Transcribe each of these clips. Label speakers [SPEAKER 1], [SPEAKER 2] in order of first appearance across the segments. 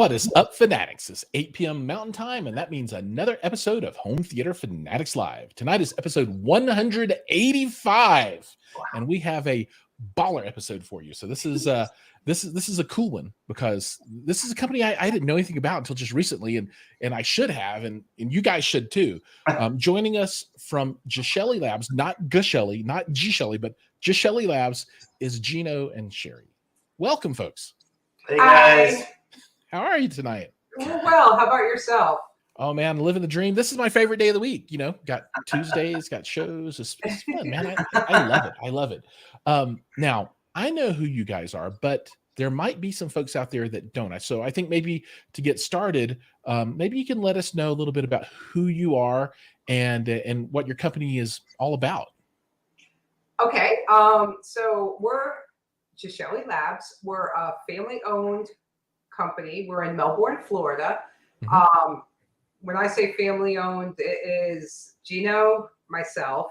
[SPEAKER 1] What is up, Fanatics? It's 8 p.m. Mountain Time, and that means another episode of Home Theater Fanatics Live. Tonight is episode 185, and we have a baller episode for you. So this is a cool one because this is a company I didn't know anything about until just recently, and I should have, and you guys should too. Joining us from Geshelli Labs, not Geshelli, not Geshelli, but Geshelli Labs is Gino and Sherry. Welcome, folks.
[SPEAKER 2] Hey guys.
[SPEAKER 3] Hi.
[SPEAKER 1] How are you tonight?
[SPEAKER 3] Well, how about yourself?
[SPEAKER 1] Oh man, living the dream. This is my favorite day of the week. You know, got Tuesdays, got shows. It's fun, man. I love it. I love it. Now I know who you guys are, but there might be some folks out there that don't. So I think maybe to get started, maybe you can let us know a little bit about who you are and what your company is all about.
[SPEAKER 3] Okay. So we're Geshelli Labs. We're a family-owned company. We're in Melbourne, Florida.
[SPEAKER 1] Mm-hmm.
[SPEAKER 3] When I say family-owned, it is Gino, myself.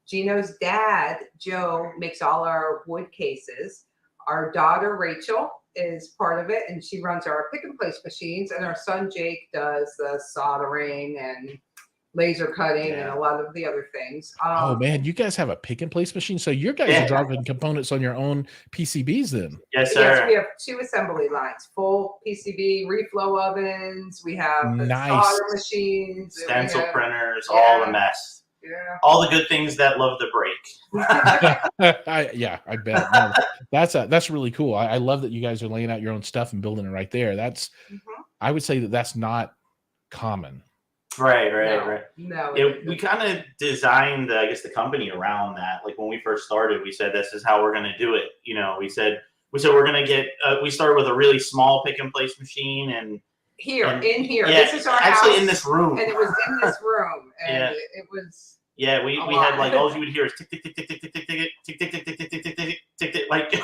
[SPEAKER 3] Gino's dad, Joe, makes all our wood cases. Our daughter, Rachel, is part of it, and she runs our pick and place machines. And our son, Jake, does the soldering and laser cutting and a lot of the other things.
[SPEAKER 1] Oh man, you guys have a pick and place machine, so you guys are driving components on your own PCBs then?
[SPEAKER 3] Yes, sir. Yes, we have 2 assembly lines, full PCB reflow ovens. We have the solder machines,
[SPEAKER 2] stencil printers, all the mess.
[SPEAKER 3] Yeah,
[SPEAKER 2] all the good things that love to break.
[SPEAKER 1] I bet. No, that's really cool. I love that you guys are laying out your own stuff and building it right there. That's I would say that's not common.
[SPEAKER 2] Right.
[SPEAKER 3] No.
[SPEAKER 2] We kind of designed, I guess, the company around that. Like when we first started, we said this is how we're going to do it. You know, we said we're going to get. We started with a really small pick and place machine, and
[SPEAKER 3] in here.
[SPEAKER 2] Yeah,
[SPEAKER 3] this is our
[SPEAKER 2] actually
[SPEAKER 3] house,
[SPEAKER 2] in this room,
[SPEAKER 3] and it was in this room, and it was.
[SPEAKER 2] Yeah, we had like all you would hear is tick tick tick tick tick tick tick tick tick tick tick tick tick tick tick tick tick like
[SPEAKER 3] you're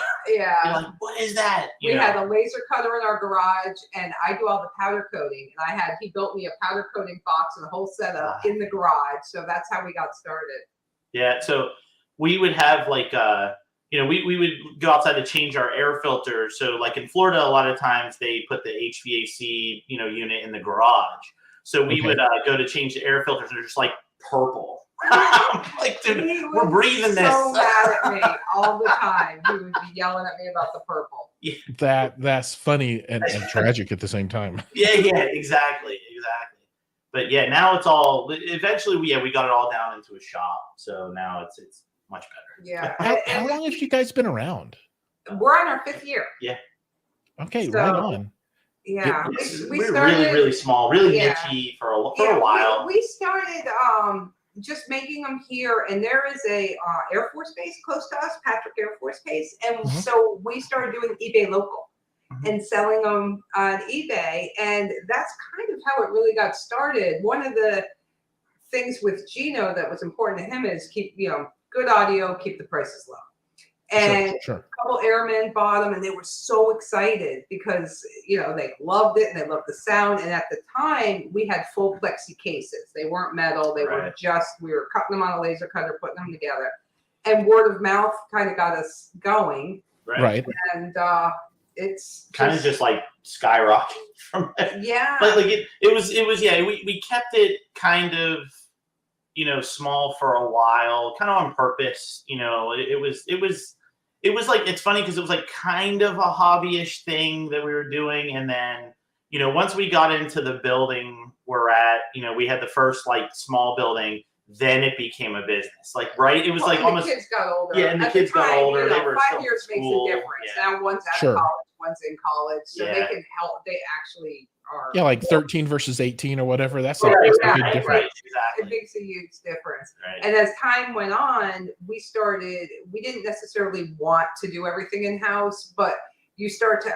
[SPEAKER 2] like what is that?
[SPEAKER 3] We had a laser cutter in our garage, and I do all the powder coating. And he built me a powder coating box and a whole setup in the garage. So that's how we got started.
[SPEAKER 2] Yeah, so we would have like we would go outside to change our air filters. So like in Florida, a lot of times they put the HVAC unit in the garage. So we would go to change the air filters, and they're just like purple. Like, dude, we're breathing this.
[SPEAKER 3] So mad at me all the time. He would be yelling at me about the purple.
[SPEAKER 1] Yeah. That's funny and tragic at the same time.
[SPEAKER 2] Yeah, exactly. But yeah, now it's all. Eventually, we got it all down into a shop. So now it's much better.
[SPEAKER 3] Yeah.
[SPEAKER 1] How long have you guys been around?
[SPEAKER 3] We're on our 5th year.
[SPEAKER 2] Yeah.
[SPEAKER 1] Okay, right on.
[SPEAKER 3] Yeah,
[SPEAKER 2] we started really small, really niche for a while.
[SPEAKER 3] We started just making them here, and there is a Air Force base close to us, Patrick Air Force Base, and so we started doing eBay local and selling them on eBay, and that's kind of how it really got started. One of the things with Gino that was important to him is keep good audio, keep the prices low. And a couple airmen bought them, and they were so excited because they loved it and they loved the sound. And at the time, we had full plexi cases. They weren't metal. They were we were cutting them on a laser cutter, putting them together. And word of mouth kind of got us going.
[SPEAKER 2] Right.
[SPEAKER 3] And it's
[SPEAKER 2] kind of just like skyrocketing from it.
[SPEAKER 3] Yeah.
[SPEAKER 2] But like it was we kept it kind of small for a while, kind of on purpose. It was like, it's funny because it was like kind of a hobbyish thing that we were doing. And then, once we got into the building we're at, we had the first like small building, then it became a business. Like, right. It was like almost.
[SPEAKER 3] The kids got older.
[SPEAKER 2] Yeah. And the kids got older. They were
[SPEAKER 3] 5 years makes a difference.
[SPEAKER 2] Yeah.
[SPEAKER 3] Now one's out of college, one's in college. So they can help. They actually are.
[SPEAKER 1] Yeah. Like 13 versus 18 or whatever. That's a big difference.
[SPEAKER 2] Right, exactly.
[SPEAKER 3] It makes a huge difference.
[SPEAKER 2] Right.
[SPEAKER 3] And as time went on, we didn't necessarily want to do everything in-house, but you start to,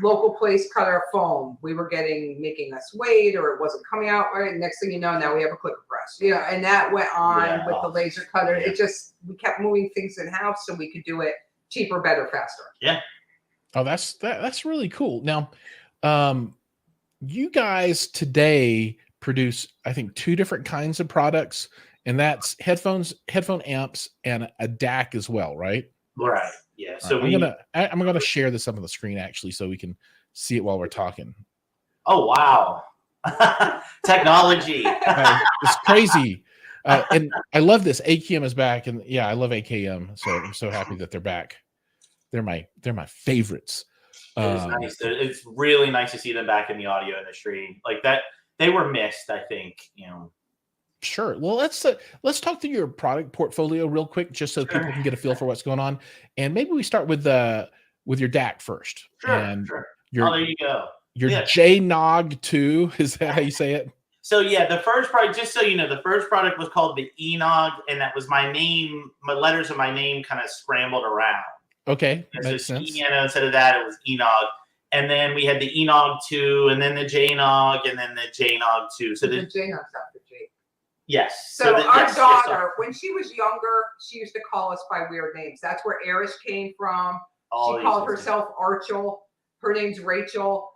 [SPEAKER 3] local place cutter foam. We were making us wait, or it wasn't coming out right. Next thing you know, now we have a clicker press. And that went on with the laser cutter.
[SPEAKER 2] Yeah.
[SPEAKER 3] We kept moving things in-house so we could do it cheaper, better, faster.
[SPEAKER 2] Yeah.
[SPEAKER 1] Oh, that's really cool. Now, you guys today produce, I think, 2 different kinds of products, and that's headphone amps and a DAC as well, right?
[SPEAKER 2] Right. Yeah. So
[SPEAKER 1] I'm gonna share this up on the screen actually, so we can see it while we're talking.
[SPEAKER 2] Oh, wow. Technology.
[SPEAKER 1] It's crazy. And I love this. AKM is back, and yeah, I love AKM. So I'm so happy that they're back. They're my favorites.
[SPEAKER 2] It's nice. It's really nice to see them back in the audio industry like that. They were missed, I think.
[SPEAKER 1] Sure. Well, let's talk through your product portfolio real quick, just so people can get a feel for what's going on. And maybe we start with your DAC first.
[SPEAKER 2] Sure.
[SPEAKER 1] And
[SPEAKER 2] there you go.
[SPEAKER 1] Your JNOG 2, is that how you say it?
[SPEAKER 2] So yeah, the first product, just so you know, the first product was called the ENOG, and that was my name. My letters of my name kind of scrambled around.
[SPEAKER 1] Okay, makes sense.
[SPEAKER 2] Instead of that, it was ENOG, and then we had the ENOG 2, and then the JNOG, and then the JNOG 2. So the
[SPEAKER 3] JNOG's after J.
[SPEAKER 2] Yes.
[SPEAKER 3] So our daughter, when she was younger, she used to call us by weird names. That's where Erish came from. She called herself Archel. Her name's Rachel.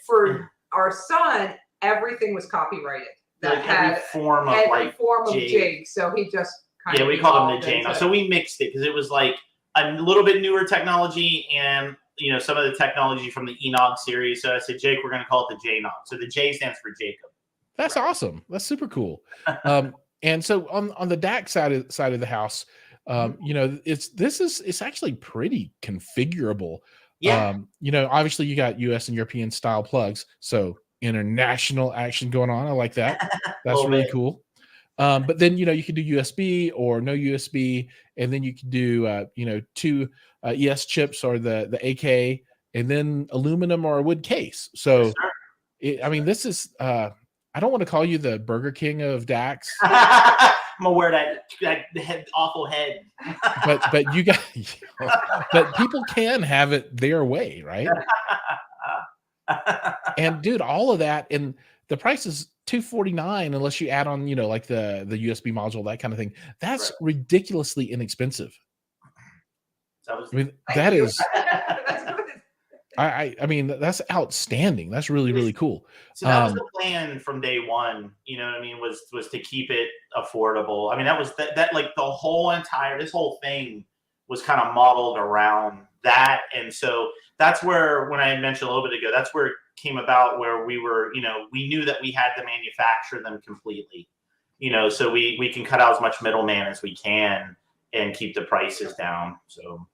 [SPEAKER 3] For our son, everything was copyrighted. That had every form of jig. So he just kind of
[SPEAKER 2] we called him the JNOG. So we mixed it because it was like a little bit newer technology and some of the technology from the ENOG series. So I said, Jake, we're going to call it the JNOG. So the J stands for Jacob.
[SPEAKER 1] That's awesome. That's super cool. And so on the DAC side of the house, it's actually pretty configurable.
[SPEAKER 2] Yeah.
[SPEAKER 1] Obviously you got US and European style plugs, so international action going on. I like that. That's really cool. But then you can do USB or no USB, and then you can do 2 ES chips or the AK, and then aluminum or a wood case. So this is I don't want to call you the Burger King of DACs.
[SPEAKER 2] I'm gonna wear that awful head.
[SPEAKER 1] but you got, but people can have it their way, right? And dude, all of that, and the price is $249 unless you add on, like the USB module, that kind of thing. That's ridiculously inexpensive. That is. I mean, that's outstanding. That's really, really cool.
[SPEAKER 2] So that was the plan from day one, was to keep it affordable. I mean, that was that like this whole thing was kind of modeled around that. And so that's where, when I mentioned a little bit ago, that's where it came about, where we were, we knew that we had to manufacture them completely, so we can cut out as much middleman as we can and keep the prices down. So.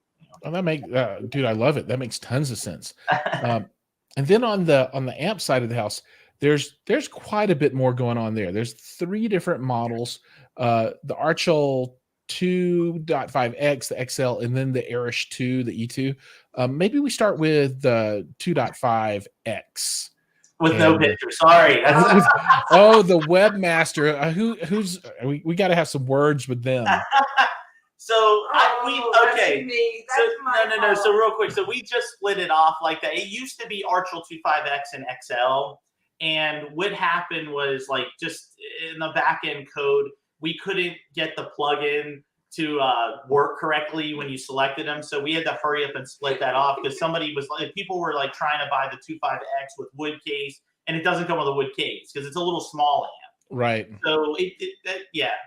[SPEAKER 1] Well, dude, I love it. That makes tons of sense. And then on the amp side of the house, there's quite a bit more going on there. There's 3 different models: the Archel 2.5X, the XL, and then the Erish 2, the E2. Maybe we start with the 2.5X.
[SPEAKER 2] With no picture, sorry.
[SPEAKER 1] Oh, the webmaster. Who's we got to have some words with them.
[SPEAKER 2] So
[SPEAKER 3] okay.
[SPEAKER 2] No. So real quick, so we just split it off like that. It used to be Archel 2.5X and XL, and what happened was, like, just in the back end code, we couldn't get the plugin to work correctly when you selected them. So we had to hurry up and split that off, because people were like trying to buy the 2.5X with wood case, and it doesn't come with a wood case because it's a little small amp.
[SPEAKER 1] Right.
[SPEAKER 2] So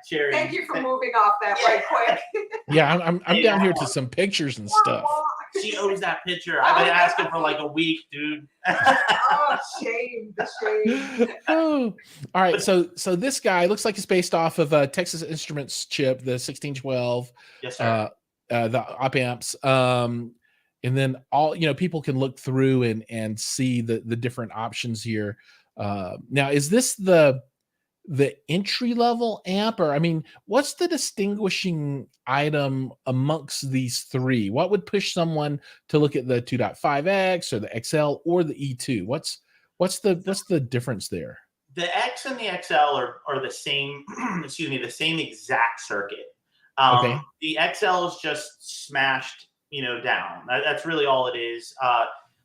[SPEAKER 2] Sherry.
[SPEAKER 3] Thank you for moving off that right quick.
[SPEAKER 1] Yeah, I'm down here to some pictures and stuff.
[SPEAKER 2] She owes that picture. I've been asking for like a week, dude.
[SPEAKER 3] Shame.
[SPEAKER 1] Oh, all right. So this guy looks like it's based off of a Texas Instruments chip, the 1612.
[SPEAKER 2] Yes, sir.
[SPEAKER 1] The op amps. And then people can look through and see the different options here. Now, is this the entry level amp, or what's the distinguishing item amongst these 3? What would push someone to look at the 2.5X or the XL or the E2? What's the difference there?
[SPEAKER 2] The X and the XL are the same. The same exact circuit.
[SPEAKER 1] Okay.
[SPEAKER 2] The XL is just smashed, down. That's really all it is.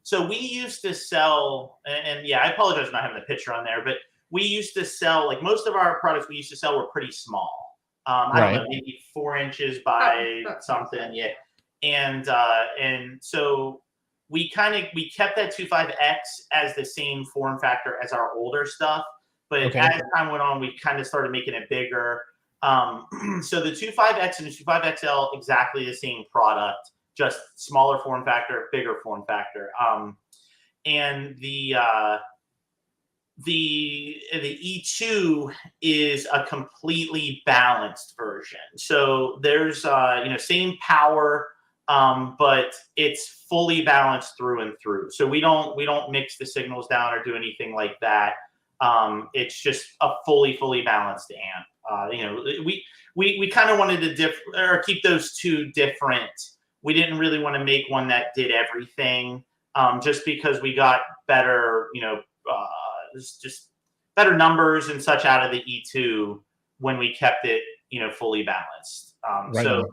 [SPEAKER 2] So we used to sell, and I apologize for not having the picture on there, but we used to sell, like, most of our products we used to sell were pretty small. I don't know, maybe 4 inches by something. Yeah. And so we kept that 2.5X as the same form factor as our older stuff. But as time went on, we kind of started making it bigger. So the 2.5X and the 2.5XL, exactly the same product. just smaller form factor, bigger form factor. And the E2 is a completely balanced version. So there's same power, but it's fully balanced through and through. So we don't mix the signals down or do anything like that. It's just a fully balanced amp. We kind of wanted to keep those two different. We didn't really want to make one that did everything, just because we got better, just better numbers and such out of the E2 when we kept it, fully balanced.
[SPEAKER 1] Right
[SPEAKER 2] so,
[SPEAKER 1] on.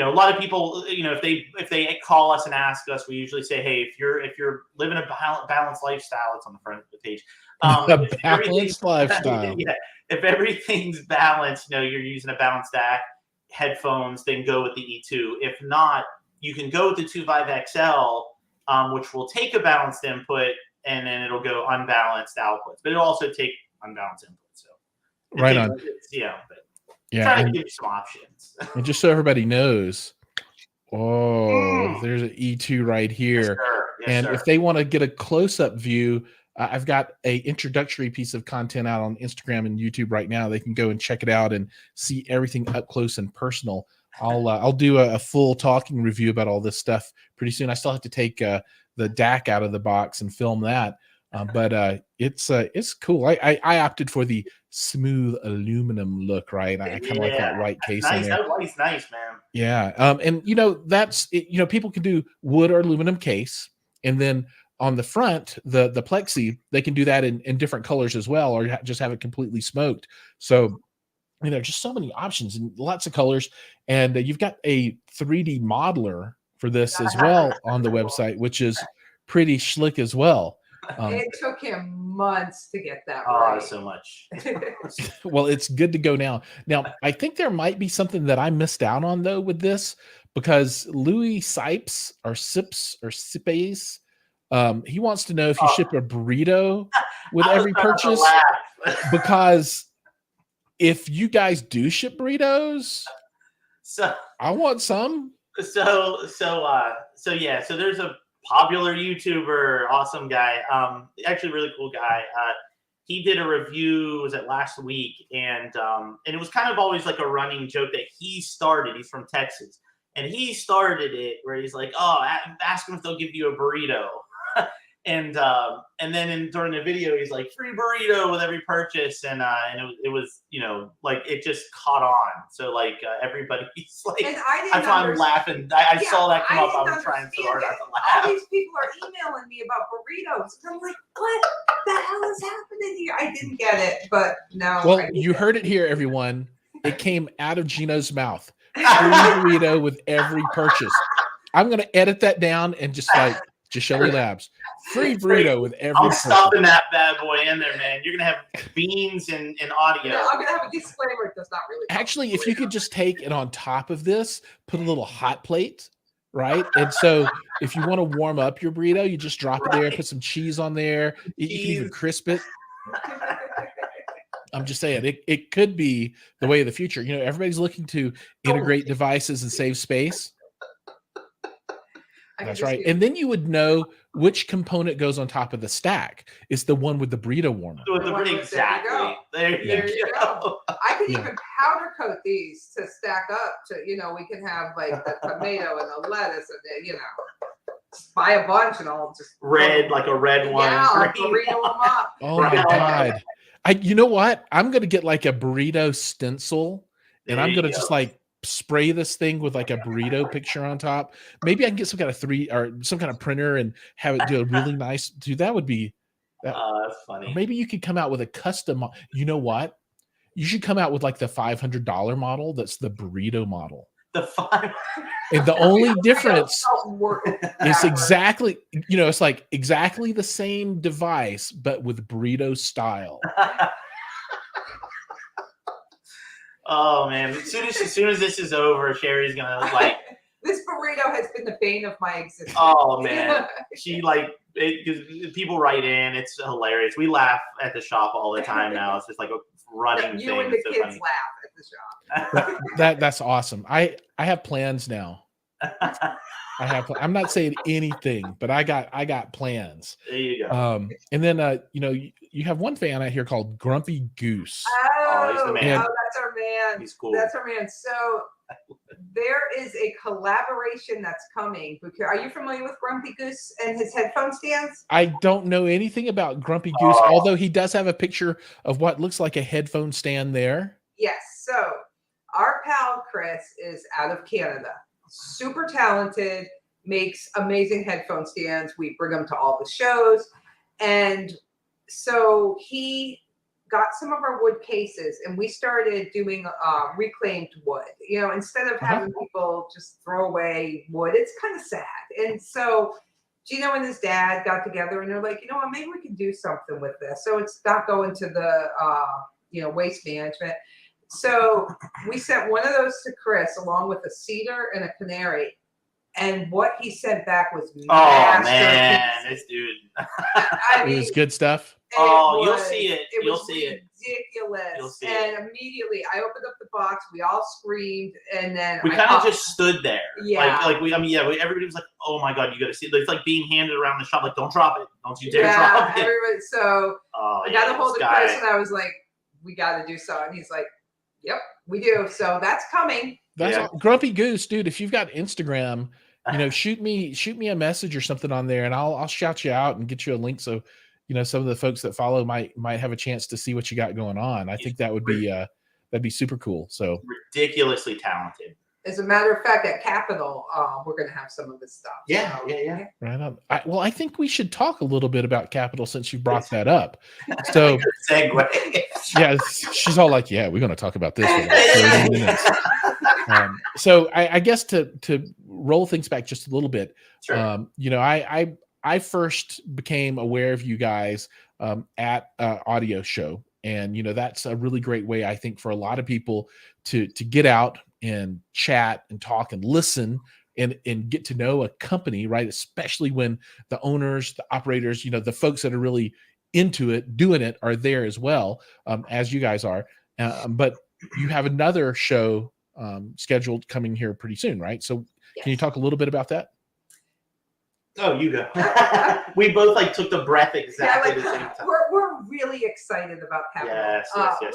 [SPEAKER 2] a lot of people, if they call us and ask us, we usually say, hey, if you're living a balanced lifestyle, it's on the front of the page.
[SPEAKER 1] A balanced lifestyle.
[SPEAKER 2] Yeah, if everything's balanced, you're using a balanced DAC, headphones, then go with the E2. If not, you can go with the 2.5 XL, which will take a balanced input, and then it'll go unbalanced outputs, but it'll also take unbalanced inputs. So
[SPEAKER 1] right on.
[SPEAKER 2] Trying to give you some options.
[SPEAKER 1] And just so everybody knows, there's an E2 right here.
[SPEAKER 2] Yes,
[SPEAKER 1] If they want to get a close-up view, I've got a introductory piece of content out on Instagram and YouTube right now. They can go and check it out and see everything up close and personal. I'll do a full talking review about all this stuff pretty soon. I still have to take the DAC out of the box and film that, but it's cool. I opted for the smooth aluminum look, right? I kind of like that white case in there.
[SPEAKER 2] That white's nice, man.
[SPEAKER 1] Yeah, and that's it. People can do wood or aluminum case, and then on the front, the plexi, they can do that in different colors as well, or just have it completely smoked. So, just so many options and lots of colors. And you've got a 3D modeler for this as well on the website, which is pretty slick as well.
[SPEAKER 3] It took him months to get that right.
[SPEAKER 2] So much.
[SPEAKER 1] Well, it's good to go now. Now, I think there might be something that I missed out on, though, with this, because Louis Sipes, he wants to know if you ship a burrito with every purchase, because if you guys do ship burritos,
[SPEAKER 2] so
[SPEAKER 1] I want some.
[SPEAKER 2] So there's a popular YouTuber, awesome guy, actually really cool guy. He did a review, was it last week, and it was kind of always like a running joke that he's from Texas, and he started it where he's like, ask them if they'll give you a burrito. And then during the video, he's like, free burrito with every purchase, and it was like it just caught on. So like everybody's like, I'm laughing. I saw that come up. I was trying so hard not to laugh.
[SPEAKER 3] All these people are emailing me about burritos, and I'm like, what the hell is happening here? I didn't get it, but no.
[SPEAKER 1] Well, you heard it here, everyone. It came out of Gino's mouth. Free burrito with every purchase. I'm gonna edit that down and just like Geshelli Labs. Free burrito with every
[SPEAKER 2] I'm stopping that bad boy in there, man. You're going to have beans and audio.
[SPEAKER 3] No, I'm going to have a disclaimer. It does not really.
[SPEAKER 1] Actually, if you could just take it on top of this, put a little hot plate, right? And so if you want to warm up your burrito, you just drop it there, put some cheese on there. You can even crisp it. I'm just saying, it could be the way of the future. Everybody's looking to integrate devices and save space. That's right. And then you would know which component goes on top of the stack. It's the one with the burrito warmer.
[SPEAKER 2] Exactly. There you go.
[SPEAKER 3] I could even powder coat these to stack up to, we can have like the tomato and the lettuce and the, buy a bunch and I'll just
[SPEAKER 2] like a red one.
[SPEAKER 3] Yeah, I'll burrito them up.
[SPEAKER 1] Oh my God. You know what? I'm going to get like a burrito stencil, and I'm going to just like spray this thing with like a burrito picture on top. Maybe I can get some kind of some kind of printer and have it do a really nice. Dude, that would be.
[SPEAKER 2] That's funny.
[SPEAKER 1] Maybe you could come out with a custom. You know what? You should come out with like the $500 model. That's the burrito model.
[SPEAKER 2] The $500.
[SPEAKER 1] And the only difference is exactly, it's like exactly the same device, but with burrito style.
[SPEAKER 2] Oh man! As soon as this is over, Sherry's gonna like.
[SPEAKER 3] This burrito has been the bane of my existence.
[SPEAKER 2] Oh man, she because people write in. It's hilarious. We laugh at the shop all the time now. It's just like a running thing.
[SPEAKER 3] You and the kids laugh at the shop.
[SPEAKER 1] That's awesome. I have plans now I have. I'm not saying anything, but I got plans.
[SPEAKER 2] There you go.
[SPEAKER 1] And then you have one fan out here called Grumpy Goose.
[SPEAKER 2] Oh, he's the man.
[SPEAKER 3] That's our man.
[SPEAKER 2] He's cool.
[SPEAKER 3] That's our man. So there is a collaboration that's coming. Are you familiar with Grumpy Goose and his headphone stands?
[SPEAKER 1] I don't know anything about Grumpy Goose, although he does have a picture of what looks like a headphone stand there.
[SPEAKER 3] Yes. So our pal Chris is out of Canada. Super talented, makes amazing headphone stands. We bring them to all the shows. And so he got some of our wood cases and we started doing reclaimed wood. Instead of having people just throw away wood, it's kind of sad. And so Gino and his dad got together and they're like, maybe we can do something with this. So it's not going to the waste management. So we sent one of those to Chris along with a cedar and a canary. And what he sent back was
[SPEAKER 2] man, this dude.
[SPEAKER 3] I mean,
[SPEAKER 1] it was good stuff.
[SPEAKER 2] You'll see it. You'll see it.
[SPEAKER 3] Ridiculous.
[SPEAKER 2] You'll see
[SPEAKER 3] and
[SPEAKER 2] it.
[SPEAKER 3] Immediately I opened up the box. We all screamed, and then
[SPEAKER 2] we kind of just stood there.
[SPEAKER 3] Yeah.
[SPEAKER 2] Everybody was like, "Oh my god, you got to see it." It's like being handed around the shop. Like, don't drop it. Don't you dare drop it.
[SPEAKER 3] Everybody. So I got a hold of Chris, and I was like, "We got to do so." And he's like, "Yep, we do." So that's coming.
[SPEAKER 1] That's Grumpy Goose, dude. If you've got Instagram, shoot me a message or something on there, and I'll shout you out and get you a link. So, some of the folks that follow might have a chance to see what you got going on. I think that would be that'd be super cool. So
[SPEAKER 2] ridiculously talented.
[SPEAKER 3] As a matter of fact, at Capitol, we're going to have some of this stuff.
[SPEAKER 2] Yeah.
[SPEAKER 1] Right on. I think we should talk a little bit about Capitol since you brought that up. So,
[SPEAKER 2] segue.
[SPEAKER 1] Yeah, she's all like, "Yeah, we're going to talk about this." For 30 minutes. So I guess to roll things back just a little bit,
[SPEAKER 2] sure.
[SPEAKER 1] I first became aware of you guys at Audio Show, and that's a really great way, I think, for a lot of people to get out and chat and talk and listen and get to know a company, right? Especially when the owners, the operators, the folks that are really into it, doing it, are there as well, as you guys are. But you have another show scheduled coming here pretty soon, right? So Can you talk a little bit about that?
[SPEAKER 2] Oh, you go. We both took the breath exactly the same time.
[SPEAKER 3] We're really excited about Capitol.
[SPEAKER 2] Yes.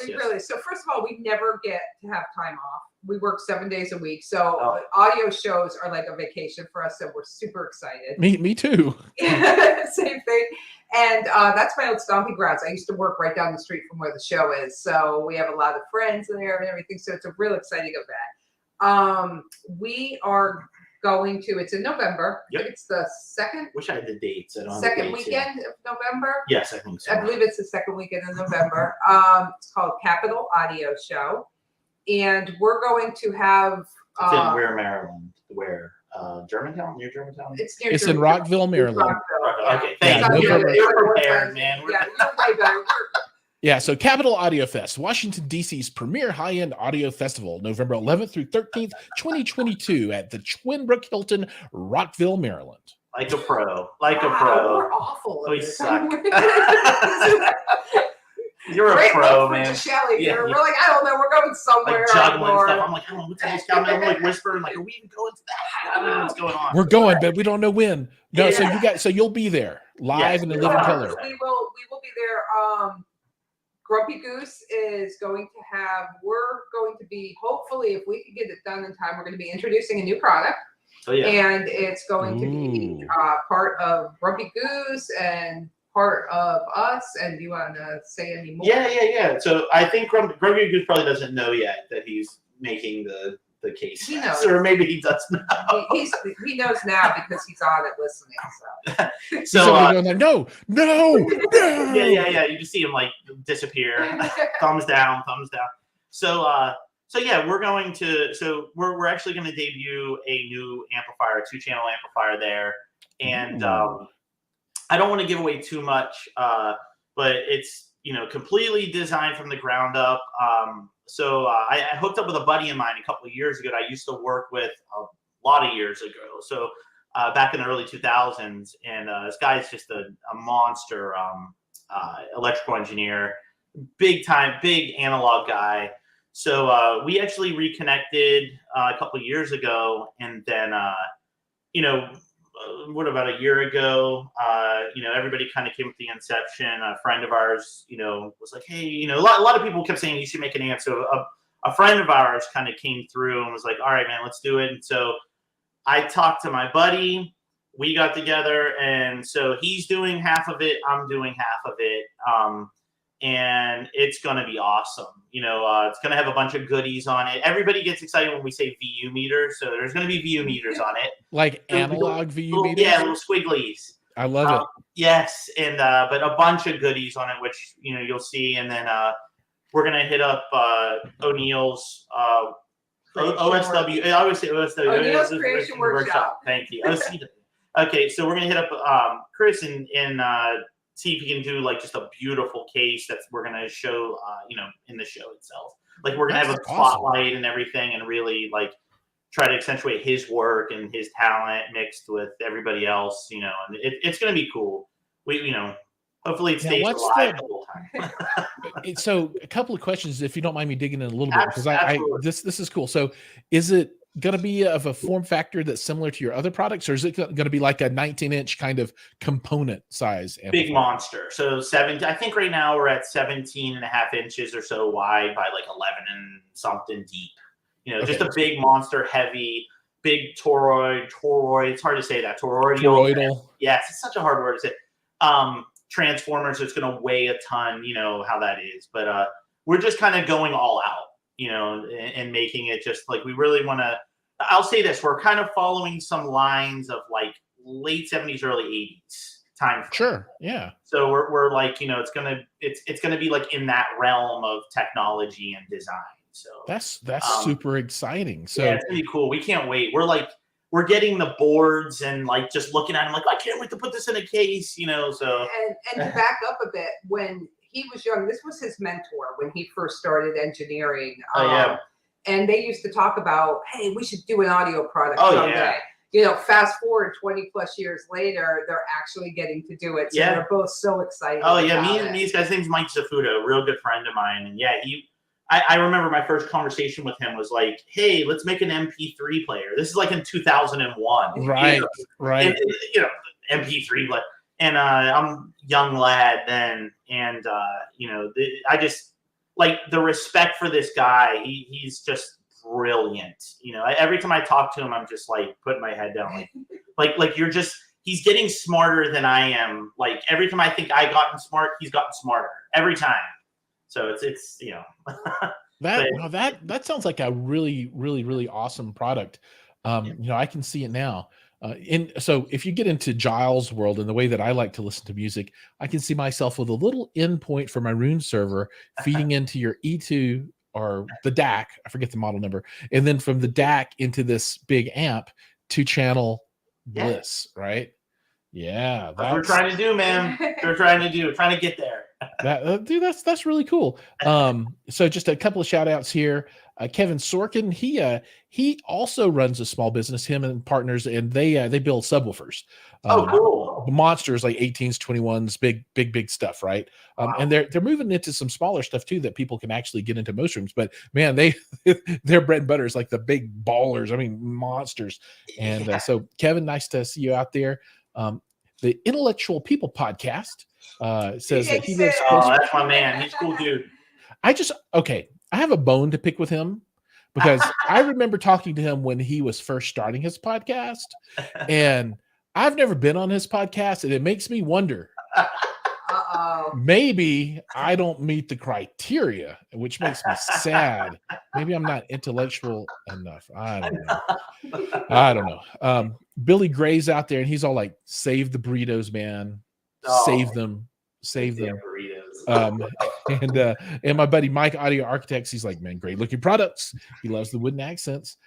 [SPEAKER 3] Really. So first of all, we never get to have time off. We work 7 days a week. So audio shows are like a vacation for us. So we're super excited.
[SPEAKER 1] Me too.
[SPEAKER 3] Same thing. And that's my old stomping grounds. I used to work right down the street from where the show is. So we have a lot of friends in there and everything. So it's a real exciting event. We are going to, it's in November.
[SPEAKER 2] Yep.
[SPEAKER 3] I think it's the second.
[SPEAKER 2] Wish I had the dates. I don't have
[SPEAKER 3] second
[SPEAKER 2] the dates
[SPEAKER 3] weekend of November.
[SPEAKER 2] Yes, I think so.
[SPEAKER 3] I believe it's the second weekend of November. It's called Capitol Audio Show. And we're going to have.
[SPEAKER 2] It's in where, Maryland? Where? Germantown? Near Germantown?
[SPEAKER 3] It's
[SPEAKER 1] in Rockville, Maryland.
[SPEAKER 2] Rockville. Okay, thanks.
[SPEAKER 1] Yeah,
[SPEAKER 2] You're prepared, man.
[SPEAKER 3] Yeah, you're way better.
[SPEAKER 1] Yeah, so Capitol Audio Fest, Washington, D.C.'s premier high-end audio festival, November 11th through 13th, 2022 at the Twinbrook Hilton, Rockville, Maryland.
[SPEAKER 2] Like a pro. Like a pro.
[SPEAKER 3] We're awful.
[SPEAKER 2] We suck. You're a
[SPEAKER 3] Great
[SPEAKER 2] pro,
[SPEAKER 3] for
[SPEAKER 2] man.
[SPEAKER 3] Geshelli.
[SPEAKER 2] Yeah,
[SPEAKER 3] We're like, I don't know, we're going somewhere.
[SPEAKER 2] Like juggling stuff. I'm like, I don't know what's this coming. I'm like whispering, like, are we even going to that? I don't know what's going on.
[SPEAKER 1] We're going, but we don't know when. No, so you'll be there live in the living color.
[SPEAKER 3] We will be there. Grumpy Goose is going to have, we're going to be, hopefully, if we can get it done in time, we're going to be introducing a new product.
[SPEAKER 2] Oh, yeah.
[SPEAKER 3] And it's going to be part of Grumpy Goose and part of us. And do you want to say any more?
[SPEAKER 2] Yeah. So I think Grumpy Goose probably doesn't know yet that he's making the case.
[SPEAKER 3] He knows.
[SPEAKER 2] Or maybe he does know.
[SPEAKER 3] He knows now because he's on it listening.
[SPEAKER 2] So
[SPEAKER 1] going like, no.
[SPEAKER 2] Yeah. You just see him disappear. Thumbs down. So yeah, we're going to. So we're actually going to debut a new amplifier, a 2-channel amplifier there, and I don't want to give away too much, but it's completely designed from the ground up. So I hooked up with a buddy of mine a couple of years ago that I used to work with a lot of years ago. So back in the early 2000s, and this guy's just a monster electrical engineer, big analog guy. So we actually reconnected a couple of years ago, and then what about a year ago? Everybody kind of came with the inception. A friend of ours, was like, hey, a lot of people kept saying you should make an amp. So a friend of ours kind of came through and was like, all right, man, let's do it. And so I talked to my buddy. We got together, and so he's doing half of it. I'm doing half of it. And it's going to be awesome. It's going to have a bunch of goodies on it. Everybody gets excited when we say VU meter. So there's going to be VU meters on it.
[SPEAKER 1] Like analog VU meters?
[SPEAKER 2] Yeah, little squigglies.
[SPEAKER 1] I love it.
[SPEAKER 2] Yes. And, but a bunch of goodies on it, which, you'll see. And then we're going to hit up O'Neill's OSW. I always say OSW.
[SPEAKER 3] O'Neill's Creation Workshop.
[SPEAKER 2] Thank you. Okay. So we're going to hit up Chris and see if he can do like just a beautiful case that we're going to show, in the show itself. Like we're going to have a spotlight and everything, and really like try to accentuate his work and his talent mixed with everybody else, and it's going to be cool. We, hopefully it stays alive the whole time.
[SPEAKER 1] So a couple of questions, if you don't mind me digging in a little bit, because this is cool. So is it going to be of a form factor that's similar to your other products, or is it going to be like a 19-inch kind of component size amplifier?
[SPEAKER 2] Big monster. So I think right now we're at 17 and a half inches or so wide by like 11 and something deep. Just a big monster, heavy, big toroid. It's hard to say that. Toroidal. Yes, it's such a hard word to say. Transformer, so it's going to weigh a ton, how that is. But we're just kind of going all out, and making it just like we really want to. I'll say this: we're kind of following some lines of like late 70s, early 80s time frame.
[SPEAKER 1] Sure, yeah.
[SPEAKER 2] So we're like, it's gonna be like in that realm of technology and design. So
[SPEAKER 1] that's super exciting. So
[SPEAKER 2] yeah, it's gonna be cool. We can't wait. We're getting the boards and like just looking at them like, I can't wait to put this in a case, So
[SPEAKER 3] and to back up a bit, when he was young, this was his mentor when he first started engineering. And they used to talk about, hey, we should do an audio product someday. Yeah. Fast forward 20 plus years later, they're actually getting to do it. So they're both so excited.
[SPEAKER 2] Oh yeah, me and his guy's name's Mike Zafuto, a real good friend of mine. And yeah, I remember my first conversation with him was like, hey, let's make an MP3 player. This is like in 2001.
[SPEAKER 1] Right, right.
[SPEAKER 2] And, MP3 player. And I'm a young lad then. And, I just, like, the respect for this guy, he's just brilliant. Every time I talk to him, I'm just, like, putting my head down. Like he's getting smarter than I am. Like, every time I think I've gotten smart, he's gotten smarter. Every time. So it's
[SPEAKER 1] that sounds like a really, really, really awesome product. I can see it now. So if you get into Jiles' world and the way that I like to listen to music, I can see myself with a little endpoint for my Roon server feeding into your E2 or the DAC. I forget the model number. And then from the DAC into this big amp, 2-channel bliss, right? Yeah.
[SPEAKER 2] That's what we're trying to do, man. We're trying to get there.
[SPEAKER 1] Dude, that's really cool. So just a couple of shout outs here. Kevin Sorkin, he also runs a small business, him and partners, and they build subwoofers.
[SPEAKER 2] Cool.
[SPEAKER 1] Monsters like 18s, 21s, big stuff, right?
[SPEAKER 2] Wow.
[SPEAKER 1] And they're moving into some smaller stuff too that people can actually get into most rooms. But man, their bread and butter is like the big ballers. I mean, monsters. And so Kevin, nice to see you out there. The Intellectual People podcast says that he lives close.
[SPEAKER 2] Oh, that's my man. He's a cool dude.
[SPEAKER 1] I have a bone to pick with him because I remember talking to him when he was first starting his podcast, and I've never been on his podcast, and it makes me wonder. Maybe I don't meet the criteria, which makes me sad. Maybe I'm not intellectual enough. I don't know. Billy Gray's out there, and he's all like, "Save the burritos, man! Save them! Save them!" And my buddy Mike, Audio Architects, he's like, "Man, great looking products." He loves the wooden accents.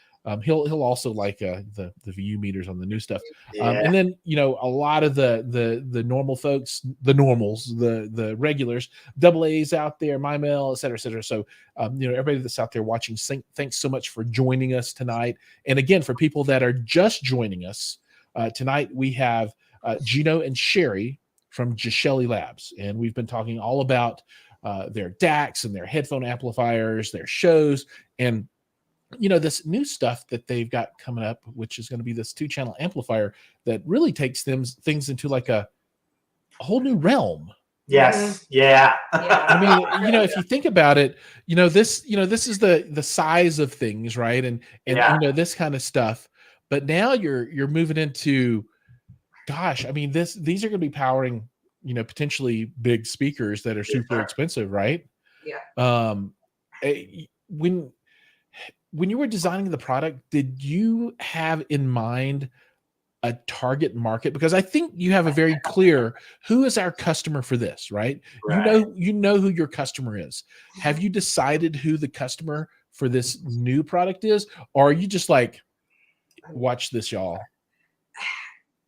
[SPEAKER 1] He'll also like the VU meters on the new stuff. And then a lot of the normal folks, the normals, the regulars, double A's out there, MyMail, et cetera, et cetera. So everybody that's out there watching, thanks so much for joining us tonight. And again, for people that are just joining us tonight, we have Gino and Sherry from Geshelli Labs, and we've been talking all about their DACs and their headphone amplifiers, their shows, and this new stuff that they've got coming up, which is going to be this 2-channel amplifier that really takes things into like a whole new realm.
[SPEAKER 2] Yes. Yeah.
[SPEAKER 1] I mean, if you think about it, this is the size of things, right? And this kind of stuff. But now you're moving into, gosh, I mean, these are going to be powering, potentially big speakers that are super expensive, right?
[SPEAKER 3] Yeah.
[SPEAKER 1] When you were designing the product, did you have in mind a target market? Because I think you have a very clear, who is our customer for this, right? You know who your customer is. Have you decided who the customer for this new product is? Or are you just like, watch this, y'all?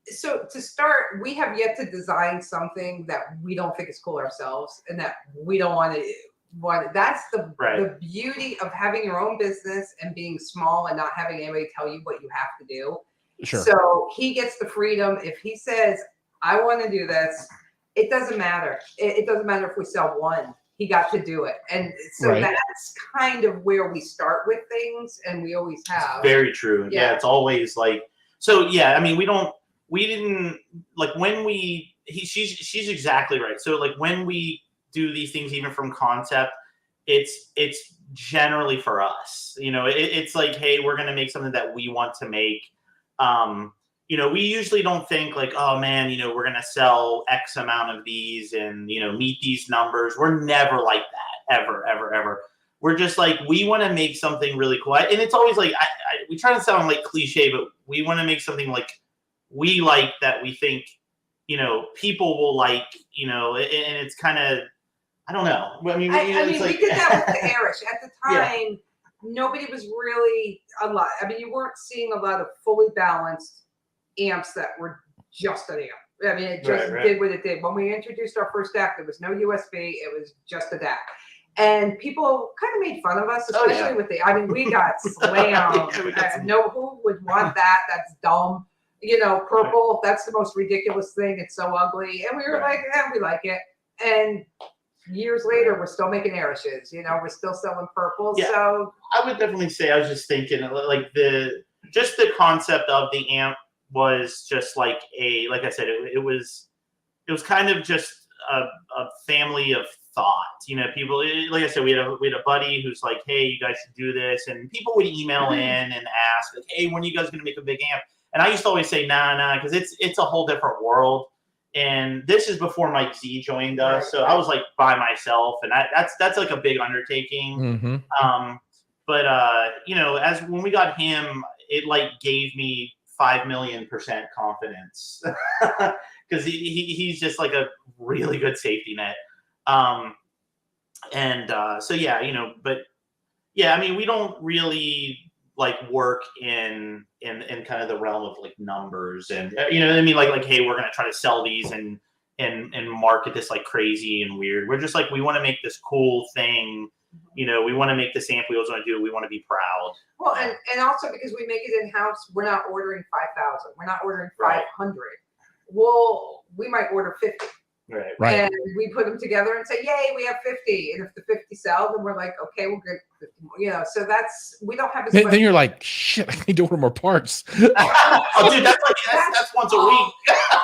[SPEAKER 3] So to start, we have yet to design something that we don't think is cool ourselves and that we don't want to. That's the beauty of having your own business and being small and not having anybody tell you what you have to do.
[SPEAKER 1] Sure.
[SPEAKER 3] So he gets the freedom. If he says, I want to do this, it doesn't matter. It doesn't matter if we sell one. He got to do it. And so that's kind of where we start with things, and we always have.
[SPEAKER 2] Very true. Yeah, it's always like, so yeah, I mean, we didn't like when she's exactly right. So like when we do these things, even from concept, it's generally for us, it's like, hey, we're going to make something that we want to make. We usually don't think like, oh man, we're going to sell X amount of these and, meet these numbers. We're never like that, ever, ever, ever. We're just like, we want to make something really cool. And it's always like, we try to sound like cliche, but we want to make something like we like, that we think, people will like, and it's kind of, I don't know. I mean,
[SPEAKER 3] we did that with the Irish at the time. Nobody was really a lot. I mean, you weren't seeing a lot of fully balanced amps that were just an amp. I mean, it just did what it did. When we introduced our first DAC, there was no USB. It was just a DAC. And people kind of made fun of us, especially with we got slammed. Who would want that? That's dumb. Purple, that's the most ridiculous thing. It's so ugly. And we were like, we like it. And years later, we're still making Irishes. We're still selling purple. Yeah. So
[SPEAKER 2] I would definitely say, I was just thinking, like the concept of the amp was just like like I said, it was kind of just a family of thought. People, like I said, we had a buddy who's like, hey, you guys should do this, and people would email in and ask, like, hey, when are you guys gonna make a big amp? And I used to always say, nah, because it's a whole different world. And this is before Mike Z joined us, so I was like by myself, and that's like a big undertaking.
[SPEAKER 1] Mm-hmm.
[SPEAKER 2] But as when we got him, it like gave me 5,000,000% confidence because he's just like a really good safety net. So yeah, but yeah, I mean, we don't really like work in kind of the realm of like numbers and what I mean, like hey, we're gonna try to sell these and market this like crazy and weird. We're just like, we want to make this cool thing, we want to make this amp, we also want to do it, we want to be proud.
[SPEAKER 3] Well, and also because we make it in house, we're not ordering 5,000, we're not ordering 500. Well, we might order 50.
[SPEAKER 2] Right.
[SPEAKER 3] And we put them together and say, yay, we have 50. And if the 50 sell, then we're like, okay, we'll get 50 more. So we don't have as much.
[SPEAKER 1] Then you're like, shit, I need to order more parts.
[SPEAKER 2] Oh, dude, that's once a week.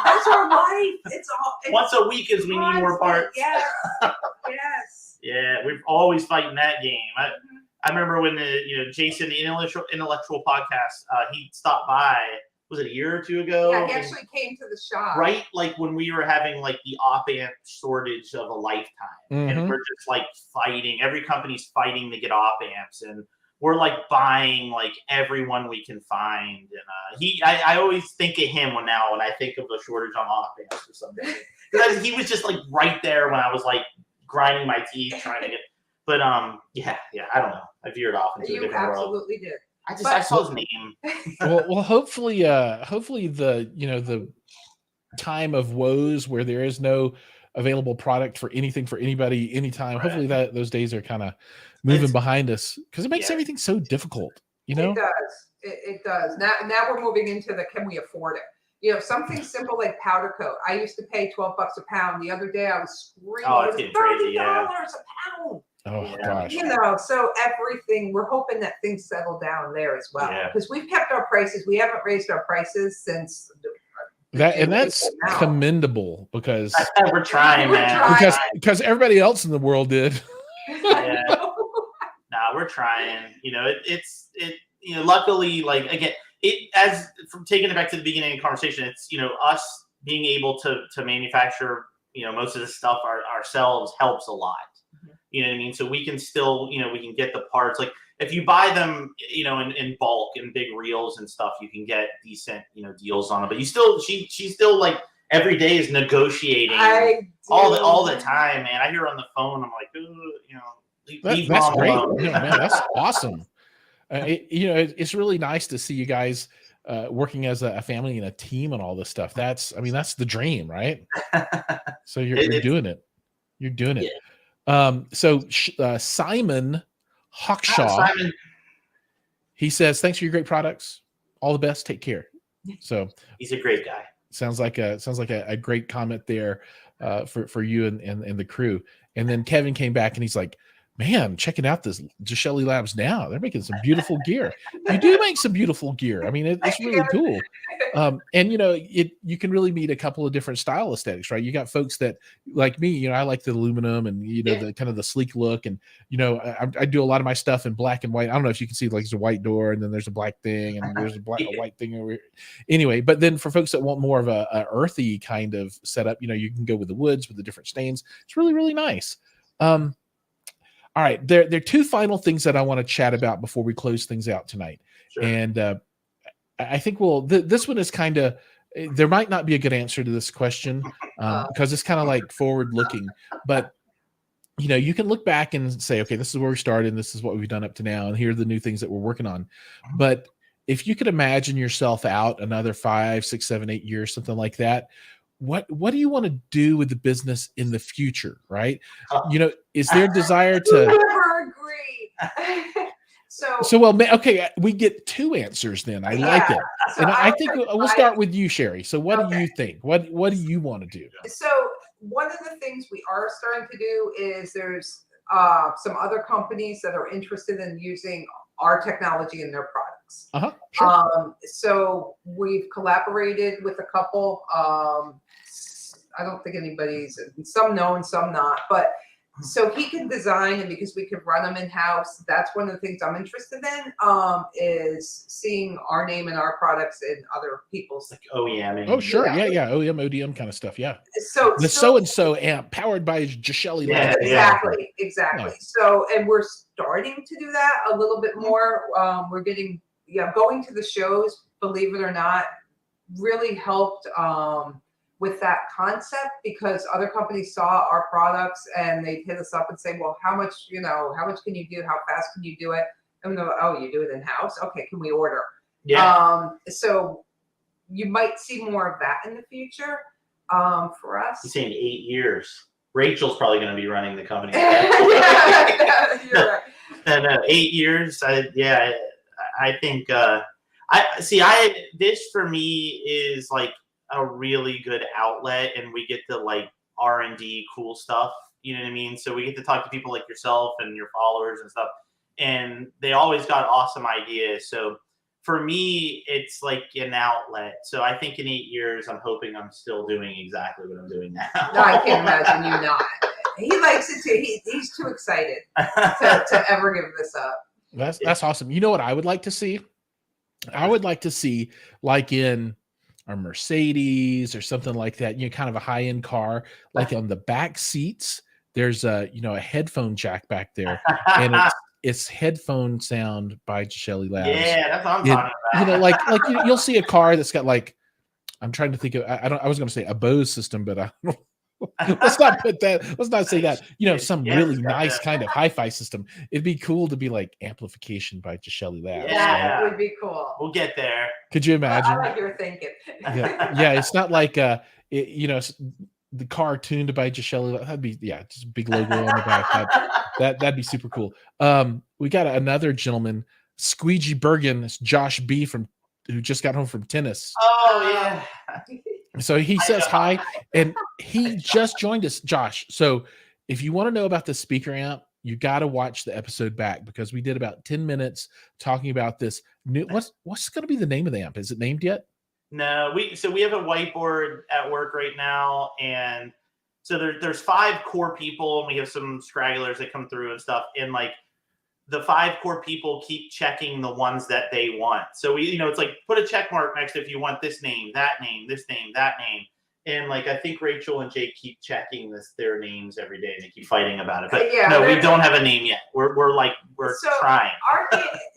[SPEAKER 3] That's our life. It's
[SPEAKER 2] once a week is we need more parts.
[SPEAKER 3] Yes.
[SPEAKER 2] Yeah, we're always fighting that game. I remember when Jason, the intellectual podcast, he stopped by. Was it a year or two ago?
[SPEAKER 3] Yeah, he actually came to the shop.
[SPEAKER 2] Right, like when we were having like the op-amp shortage of a lifetime.
[SPEAKER 1] Mm-hmm.
[SPEAKER 2] And we're just like fighting. Every company's fighting to get op-amps. And we're like buying like everyone we can find. And I always think of him when I think of the shortage on op-amps or something. Because he was just like right there when I was like grinding my teeth trying to get. But yeah, I don't know. I veered off into a different world.
[SPEAKER 3] You absolutely did.
[SPEAKER 2] I saw his name.
[SPEAKER 1] well, hopefully the the time of woes where there is no available product for anything for anybody anytime. Right. Hopefully those days are kind of moving behind us, because it makes everything so difficult.
[SPEAKER 3] It does. It does. Now we're moving into the can we afford it? something simple like powder coat. I used to pay $12 a pound. The other day I was screaming,
[SPEAKER 2] Oh,
[SPEAKER 3] it
[SPEAKER 2] it's
[SPEAKER 3] was
[SPEAKER 2] getting crazy, yeah.
[SPEAKER 3] $30 a pound.
[SPEAKER 1] Oh
[SPEAKER 2] Yeah.
[SPEAKER 1] gosh.
[SPEAKER 3] So everything, we're hoping that things settle down there as well.
[SPEAKER 2] Yeah.
[SPEAKER 3] Because we've kept our prices. We haven't raised our prices since
[SPEAKER 1] That's commendable because
[SPEAKER 2] we're trying, man.
[SPEAKER 1] Because everybody else in the world did.
[SPEAKER 2] Yeah. Nah, we're trying. It's luckily, like, again, as from taking it back to the beginning of the conversation, it's us being able to manufacture most of the stuff ourselves helps a lot. You know what I mean? So we can still, we can get the parts. Like if you buy them, in bulk and big reels and stuff, you can get decent, deals on it. But she's still like every day is negotiating all the time, man. I hear her on the phone. I'm like, leave
[SPEAKER 1] that's
[SPEAKER 2] mom
[SPEAKER 1] great.
[SPEAKER 2] alone.
[SPEAKER 1] Man, that's awesome. It's really nice to see you guys working as a family and a team and all this stuff. That's the dream, right? So you're doing it. You're doing it.
[SPEAKER 2] Yeah.
[SPEAKER 1] So Simon Hawkshaw, he says, thanks for your great products. All the best. Take care. So
[SPEAKER 2] he's a great guy.
[SPEAKER 1] Sounds like a great comment there for you and the crew. And then Kevin came back and he's like, man, checking out this Geshelli Labs now. They're making some beautiful gear. You do make some beautiful gear. It's really cool. And you can really meet a couple of different style aesthetics, right? You got folks that like me, I like the aluminum and the kind of the sleek look, and I do a lot of my stuff in black and white. I don't know if you can see, like, there's a white door and then there's a black thing and there's a white thing over here. Anyway, but then for folks that want more of a earthy kind of setup, you can go with the woods with the different stains. It's really, really nice. All right, there are two final things that I want to chat about before we close things out tonight. Sure. And I think this one is kind of, there might not be a good answer to this question because it's kind of like forward looking, but you can look back and say, okay, this is where we started and this is what we've done up to now. And here are the new things that we're working on. But if you could imagine yourself out another 5, 6, 7, 8 years, something like that, what do you want to do with the business in the future, right? Is there a desire to
[SPEAKER 3] never agree?
[SPEAKER 1] So well, okay, we get two answers then. I like it. So and I think we'll start with you, Sherry. So what do you think? What do you want to do?
[SPEAKER 3] So one of the things we are starting to do is there's some other companies that are interested in using our technology in their products.
[SPEAKER 1] Sure.
[SPEAKER 3] So we've collaborated with a couple. I don't think anybody's, some know and some not, but so he can design, and because we can run them in house, that's one of the things I'm interested in. Is seeing our name and our products in other people's,
[SPEAKER 2] like OEM.
[SPEAKER 1] Oh, sure, yeah, OEM, ODM kind of stuff, yeah.
[SPEAKER 3] So
[SPEAKER 1] the so-and-so amp powered by Geshelli.
[SPEAKER 3] Yeah, exactly. Yeah. So, and we're starting to do that a little bit more. We're getting, going to the shows, believe it or not, really helped with that concept, because other companies saw our products and they hit us up and say, well, how much can you do? How fast can you do it? And we go, oh, you do it in house? Okay, can we order?
[SPEAKER 2] Yeah.
[SPEAKER 3] So you might see more of that in the future for us.
[SPEAKER 2] You're saying 8 years. Rachel's probably going to be running the company.
[SPEAKER 3] Yeah, you're right.
[SPEAKER 2] And 8 years, I think this for me is like a really good outlet, and we get to like R&D cool stuff. You know what I mean? So we get to talk to people like yourself and your followers and stuff, and they always got awesome ideas. So for me, it's like an outlet. So I think in 8 years, I'm hoping I'm still doing exactly what I'm doing now.
[SPEAKER 3] No, I can't imagine you not. He likes it too. He's too excited to ever give this up.
[SPEAKER 1] That's awesome. You know what I would like to see? I would like to see, like in a Mercedes or something like that, kind of a high-end car, like on the back seats, there's a headphone jack back there, and it's headphone sound by Geshelli Labs.
[SPEAKER 2] Yeah, that's what I'm talking about.
[SPEAKER 1] Like you'll see a car that's got, like, I'm trying to think of, I was going to say a Bose system, but I don't. Let's not say that. Some really nice kind of hi-fi system. It'd be cool to be like amplification by Geshelli Labs.
[SPEAKER 3] Yeah, it would be cool.
[SPEAKER 2] We'll get there.
[SPEAKER 1] Could you imagine?
[SPEAKER 3] I like your thinking.
[SPEAKER 1] Yeah. It's not like the car tuned by Geshelli. That'd be just a big logo on the back. That'd be super cool. We got another gentleman, Squeegee Bergen. It's Josh B who just got home from tennis.
[SPEAKER 2] Oh yeah.
[SPEAKER 1] So he says hi, and he just joined us, Josh. So if you want to know about the speaker amp, you got to watch the episode back because we did about 10 minutes talking about this new. What's going to be the name of the amp? Is it named yet?
[SPEAKER 2] No, we have a whiteboard at work right now, and so there's 5 core people, and we have some stragglers that come through and stuff, and like the 5 core people keep checking the ones that they want. So we, it's like put a check mark next if you want this name, that name, this name, that name. And like I think Rachel and Jake keep checking their names every day and they keep fighting about it. But no, we don't have a name yet. We're trying.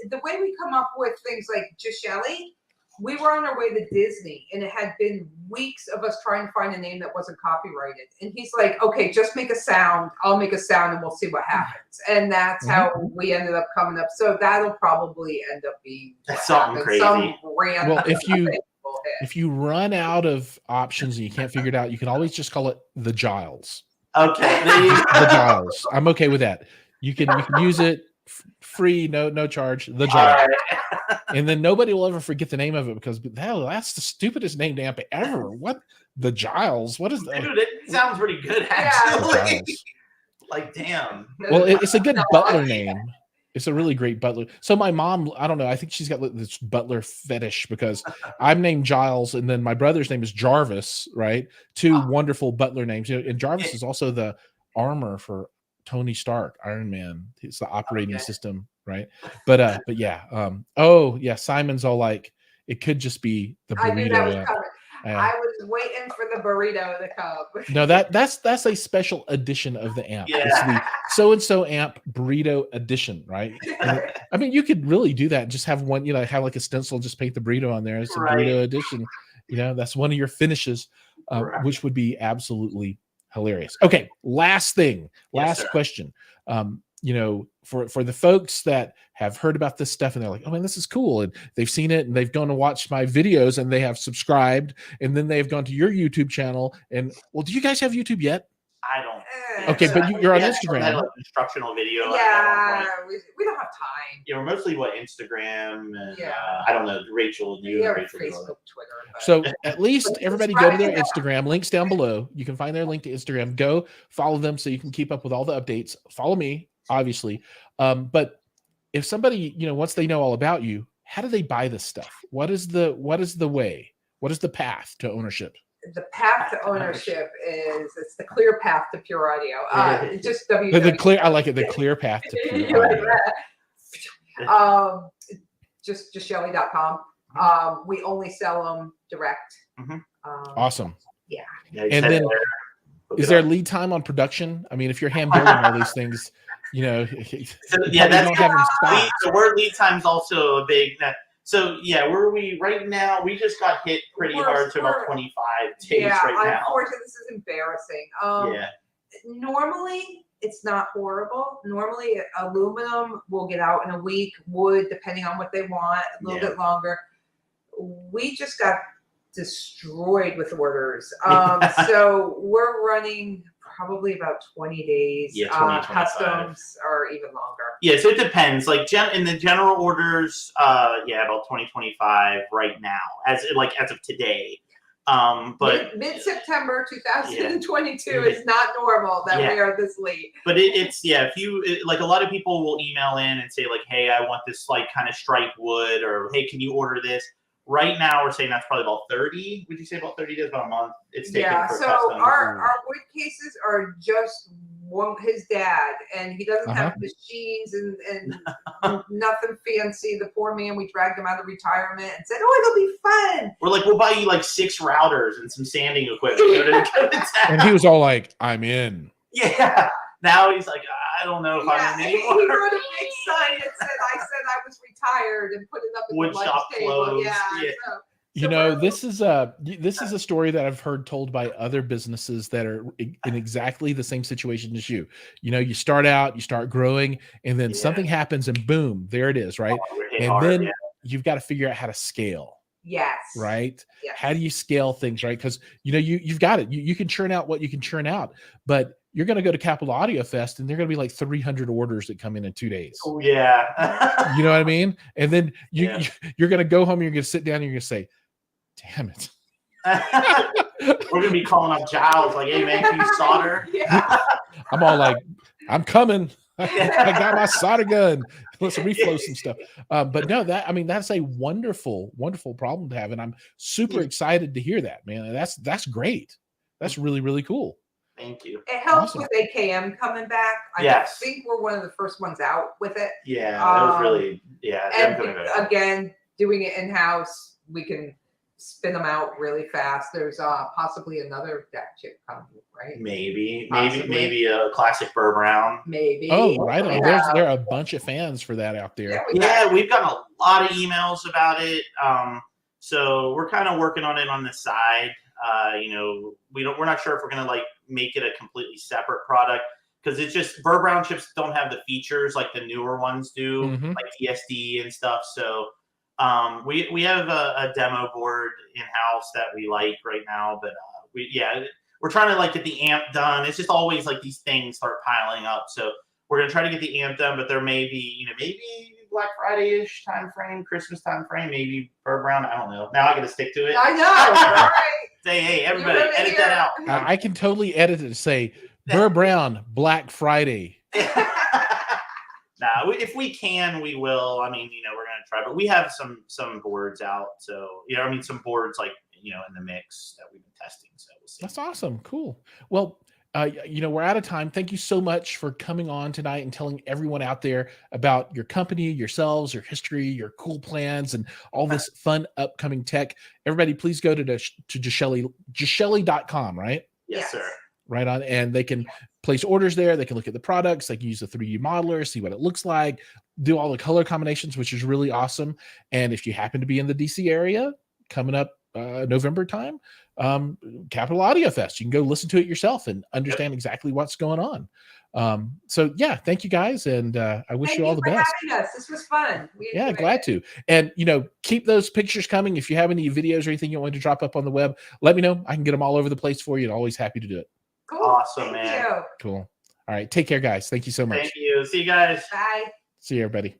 [SPEAKER 3] The way we come up with things like Geshelli, we were on our way to Disney and it had been weeks of us trying to find a name that wasn't copyrighted. And he's like, okay, just make a sound. I'll make a sound and we'll see what happens. And that's how we ended up coming up. So that'll probably end up being
[SPEAKER 2] something crazy.
[SPEAKER 3] Some random
[SPEAKER 1] well, if you run out of options and you can't figure it out, you can always just call it the Jiles.
[SPEAKER 2] Okay.
[SPEAKER 1] The Jiles. I'm okay with that. You can use it free, no charge. The Jiles. And then nobody will ever forget the name of it because that's the stupidest named amp ever. What? The Jiles? What is that?
[SPEAKER 2] Dude, it sounds pretty good, actually. Like, damn.
[SPEAKER 1] Well, it's a good butler name. It's a really great butler. So my mom, I don't know, I think she's got this butler fetish because I'm named Jiles and then my brother's name is Jarvis, right? 2 wonderful butler names. And Jarvis is also the armor for Tony Stark, Iron Man. It's the operating system, right? But yeah. Simon's all like, it could just be the burrito.
[SPEAKER 3] I knew that was coming. I was waiting for the burrito to come.
[SPEAKER 1] No, that's a special edition of the amp.
[SPEAKER 2] Yeah.
[SPEAKER 1] It's the so-and-so amp burrito edition, right? I mean, you could really do that. Just have one, have like a stencil, just paint the burrito on there. It's a burrito edition. That's one of your finishes, which would be absolutely hilarious. Okay, last question. For the folks that have heard about this stuff and they're like, oh man, this is cool. And they've seen it and they've gone to watch my videos and they have subscribed and then they've gone to your YouTube channel. And well, do you guys have YouTube yet?
[SPEAKER 2] I don't.
[SPEAKER 1] Okay, but you're on Instagram.
[SPEAKER 2] Had an instructional video.
[SPEAKER 3] Yeah, we don't have time.
[SPEAKER 2] Yeah, we're mostly Instagram and I don't know, Rachel and you. Rachel
[SPEAKER 3] Facebook, Twitter.
[SPEAKER 1] So at least everybody go to their Instagram. Links down below. You can find their link to Instagram. Go follow them so you can keep up with all the updates. Follow me, obviously. But if somebody, once they know all about you, how do they buy this stuff? What is the way? What is the path to ownership?
[SPEAKER 3] The path to ownership it's the clear path to pure audio. Just
[SPEAKER 1] the clear. I like it. The clear path to pure audio.
[SPEAKER 3] Just Geshelli.com. We only sell them direct.
[SPEAKER 1] Awesome.
[SPEAKER 3] Yeah.
[SPEAKER 1] And then, is there a lead time on production? I mean, if you're hand building all these things,
[SPEAKER 2] the word lead time is also a big. So where are we right now? We just got hit pretty hard to about 25 days right now.
[SPEAKER 3] Unfortunately, this is embarrassing. Normally it's not horrible. Normally aluminum will get out in a week. Wood, depending on what they want, a little bit longer. We just got destroyed with orders. So we're running probably about 20 days. Customs are even longer.
[SPEAKER 2] Yeah, so it depends. Like in the general orders, about 2025 right now, as of today. But
[SPEAKER 3] mid-September 2022 is not normal that we are this late.
[SPEAKER 2] But if you a lot of people will email in and say like, hey, I want this kind of striped wood, or hey, can you order this? Right now, we're saying that's probably about 30. Would you say about 30 days, about a month? It's taken for
[SPEAKER 3] so our wood cases are just his dad, and he doesn't have machines and nothing fancy. The poor man, we dragged him out of retirement and said, "Oh, it'll be fun."
[SPEAKER 2] We're like, we'll buy you 6 routers and some sanding equipment.
[SPEAKER 1] And he was all like, "I'm in."
[SPEAKER 2] Yeah. Now he's like, I don't know if I'm in anymore.
[SPEAKER 3] He wrote a big sign that said, "I said I was retired," and put it up in
[SPEAKER 2] wood
[SPEAKER 3] the lunch
[SPEAKER 2] shop
[SPEAKER 3] table.
[SPEAKER 2] closed.
[SPEAKER 1] This is a story that I've heard told by other businesses that are in exactly the same situation as you. You start out, you start growing, and then something happens, and boom, there it is, right? Then you've got to figure out how to scale.
[SPEAKER 3] Yes.
[SPEAKER 1] Right.
[SPEAKER 3] Yes.
[SPEAKER 1] How do you scale things, right? Because you've got it. You can churn out what you can churn out, but you're going to go to Capital Audio Fest and there are going to be like 300 orders that come in 2 days.
[SPEAKER 2] Oh yeah.
[SPEAKER 1] You know what I mean? And then you're going to go home and you're going to sit down and you're going to say, damn it.
[SPEAKER 2] We're gonna be calling up Giles like, "Hey man, can you solder?"
[SPEAKER 3] Yeah.
[SPEAKER 1] I'm all like, I'm coming. I got my solder gun. Let's reflow some stuff. But no, that's a wonderful, wonderful problem to have, and I'm super excited to hear that, man. That's great. That's really, really cool.
[SPEAKER 2] Thank you.
[SPEAKER 3] It helps
[SPEAKER 1] Awesome.
[SPEAKER 3] with AKM coming back. I
[SPEAKER 2] Yes.
[SPEAKER 3] think we're one of the first ones out with it.
[SPEAKER 2] Yeah, that was really
[SPEAKER 3] And
[SPEAKER 2] them coming back.
[SPEAKER 3] again, doing it in-house, we can spin them out really fast. There's possibly another deck chip coming, right?
[SPEAKER 2] Maybe a classic Burr Brown.
[SPEAKER 3] Maybe.
[SPEAKER 1] Oh, right on.
[SPEAKER 3] Yeah.
[SPEAKER 1] There are a bunch of fans for that out there.
[SPEAKER 3] Yeah,
[SPEAKER 2] We've gotten a lot of emails about it. So we're kind of working on it on the side. We're not sure if we're gonna like make it a completely separate product because it's just Burr Brown chips don't have the features like the newer ones do, like TSD and stuff. So we have a demo board in house that we like right now, but we're trying to like get the amp done. It's just always like these things start piling up. So we're gonna try to get the amp done, but there may be maybe Black Friday-ish time frame, Christmas time frame, maybe Burr Brown. I don't know. Now I got to stick to it.
[SPEAKER 3] I know. Right?
[SPEAKER 2] Say, hey, everybody, edit that out.
[SPEAKER 1] I can totally edit it to say Burr Brown Black Friday.
[SPEAKER 2] Nah, if we can, we will. I mean, we're gonna try, but we have some boards out. So some boards like in the mix that we've been testing. So we'll see.
[SPEAKER 1] That's awesome. Cool. Well, we're out of time. Thank you so much for coming on tonight and telling everyone out there about your company, yourselves, your history, your cool plans, and all this fun upcoming tech. Everybody, please go to Geshelli.com, right?
[SPEAKER 2] Yes, sir.
[SPEAKER 1] Right on. And they can place orders there. They can look at the products. They can use the 3D modeler, see what it looks like, do all the color combinations, which is really awesome. And if you happen to be in the DC area coming up November time, Capital Audio Fest, you can go listen to it yourself and understand exactly what's going on. So yeah, thank you guys, and I wish you all the best.
[SPEAKER 3] Having us. This was fun.
[SPEAKER 1] Yeah, glad to. And keep those pictures coming. If you have any videos or anything you want to drop up on the web, let me know. I can get them all over the place for you, and always happy to do it.
[SPEAKER 3] Cool.
[SPEAKER 2] Awesome,
[SPEAKER 3] Thank
[SPEAKER 2] man.
[SPEAKER 3] you.
[SPEAKER 1] Cool. All right, take care, guys. Thank you so much.
[SPEAKER 2] Thank you. See you guys.
[SPEAKER 3] Bye.
[SPEAKER 1] See you, everybody.